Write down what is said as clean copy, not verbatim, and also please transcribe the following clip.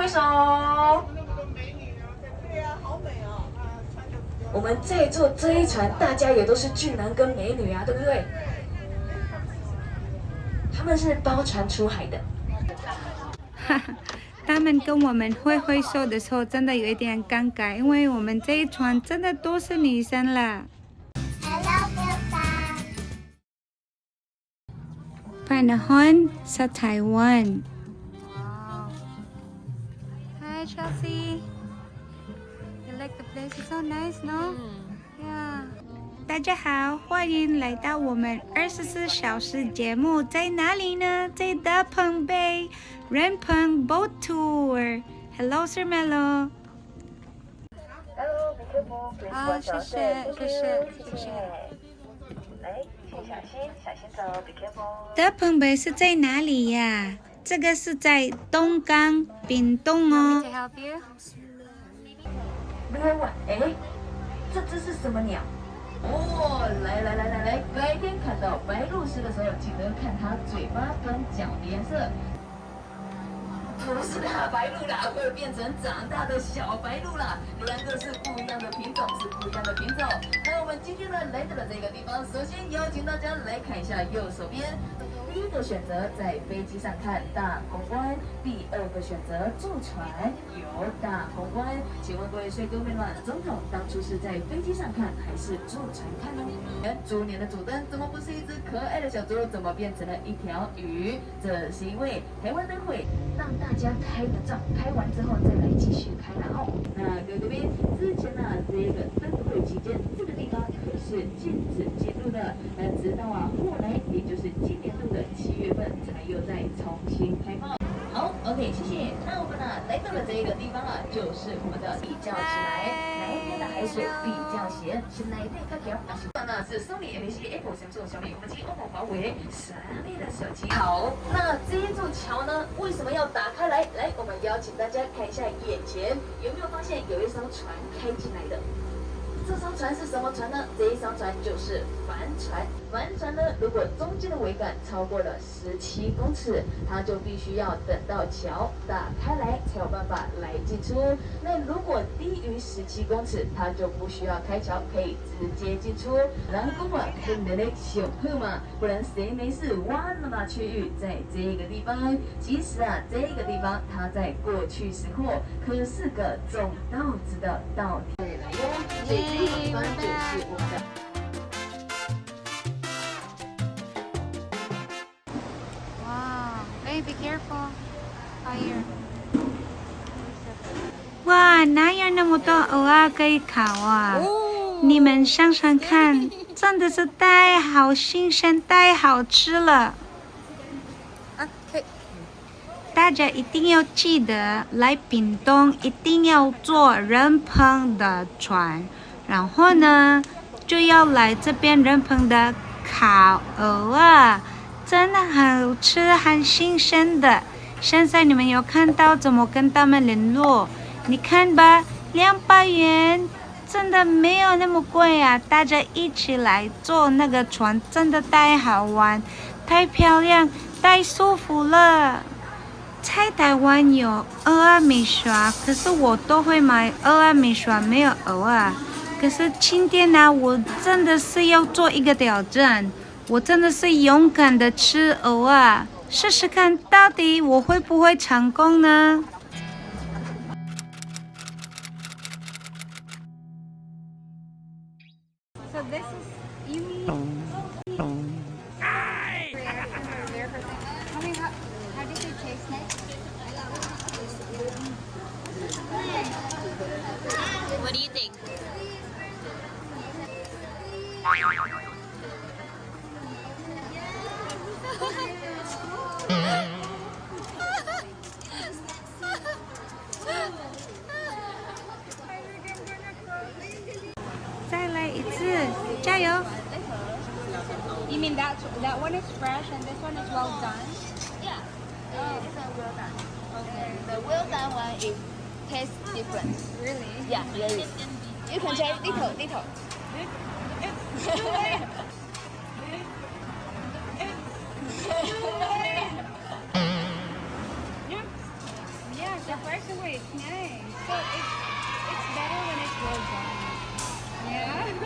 挥手。对呀，好美哦！我们在坐这一船，大家也都是俊男跟美女啊，对不对？他们是包船出海的。哈哈，他们跟我们挥手的时候，真的有一点尴尬，因为我们这一船真的都是女生了。Panahon sa Taiwan. Wow. Hi Chelsea. You like the place? It's so nice, no? Yeah. 大家好，欢迎来到我们24小时节目，在哪里呢？在大鹏bay人鹏 Boat Tour。Hello, Sir Melo。Hello, be careful, please 好，谢谢，谢谢，谢谢。来，请小心，小心走 ，be careful。大鹏bay是在哪里呀？这个是在东港，屏东哦。Can I help you？ 没有问，哎，这只是什么鸟？哦，来，白天看到白鹭鸶的时候，记得看它嘴巴跟脚的颜色。不是大白鹭啦，会变成长大的小白鹭啦，两个是不一样的品种，是不一样的品种。那我们今天呢来到了这个地方，首先邀请大家来看一下右手边。第一个选择在飞机上看大鹏湾，第二个选择坐船游大鹏湾。请问各位帅哥美女们，总统当初是在飞机上看还是坐船看呢？猪年的主灯怎么不是一只可爱的小猪，怎么变成了一条鱼？这是因为台湾灯会让大家开个照，开完之后再来继续开了哦。那各位这边之前呢，这个灯会期间，这个地方可是禁止进入的。那直到后来，也就是今年度的7月份，才又再重新开放。好 ，OK， 谢谢。那我们呢来到了这个地方啊，就是我们的比较起来，哪一边的海水比较咸？是哪一边较咸？那是Sony A7C、Apple、三星、小米、OPPO、OPPO、华为、小米的手机。好，那这一座桥呢，为什么要打开来？来，我们邀请大家看一下眼前，有没有发现有一艘船开进来的？这艘船是什么船呢？这一艘船就是帆船。帆船呢，如果中间的桅杆超过了17公尺，它就必须要等到桥打开来才有办法来进出。那如果低于17公尺，它就不需要开桥，可以直接进出。然后公馆跟人的小朋友嘛，不然谁没事挖那么区域在这个地方？其实啊，这个地方它在过去时候可是个种稻子的稻田来哟，所以这个地方就是我们的。Be careful. Fire. 哇，哪有那么多鹅啊可以烤啊？你们想想看，真的是太好新鲜、太好吃了。大家一定要记得来屏东，一定要坐人鹏的船，然后呢，就要来这边人鹏的烤鹅啊。真的好吃，很新鲜的。现在你们有看到怎么跟他们联络？你看吧，200元，真的没有那么贵啊！大家一起来坐那个船，真的太好玩，太漂亮，太舒服了。在台湾有蚵仔米刷，可是我都会买蚵仔米刷，没有蚵啊。可是今天呢，我真的是要做一个挑战。我真的是勇敢的吃鹅啊！试试看，到底我会不会成功呢？So this is you mean? How did it taste like? What do you think? 再来一次，加油 You mean that one is fresh and this one is well done? Yeah. This one well done. Okay. The well done one is tastes different. Really? Yeah, really. You can try little. Yes. The first way, it's nice. So it's better when it's well done. Yeah.